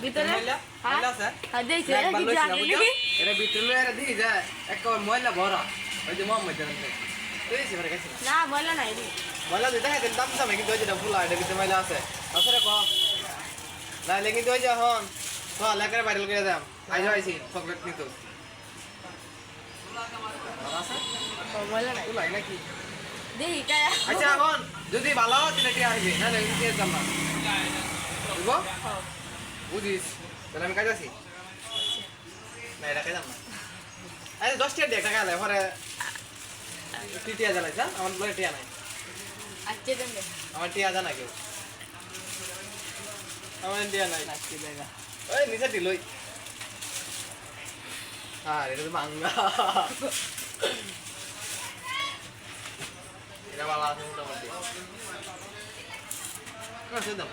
ভিতরে ময়লা ময়লা আছে হ্যাঁ দেখছি একবার কি লইছিলাম, জানি বুঝছো? নাকি এটা ভিতরে এরা দিয়ে যায় একবার ময়লা ভরা ওই যে মোহাম্মদ জানান তুই ঘরে গেছিস না ময়লা নাই রে ময়লা দিতে হ্যাঁ দাম দামে কিন্তু ওই যেটা ফুলা এটা ভিতরে ময়লা আছে আসলে ক নাইলে কিন্তু ওই যে এখন তো এলাকার ভাইরাল করে দাম আইজ আইছি চকলেট নিতে আছে ময়লা নাই ফুলাই নাকি দেখি কায়া আচ্ছা এখন যদি ভালো হয় তাহলে টিয়া আসবে না দেখি টিয়া দাম না বুঝবো বুঝিস তাহলে আমি কাজ আছি না এটা কাজ না আরে 10 টিয়া দিয়ে টাকা আলে পরে তুই টিয়া জানাইছ আমার বলে টিয়া নাই আচ্ছা দেন দে আমার টিয়া জানা কেউ আমার টিয়া নাই আচ্ছা দেগা ওই নিচে দিলই হ্যাঁ এটা তো মাঙ্গা এটা ভালো আছে মোটামুটি না সেদাম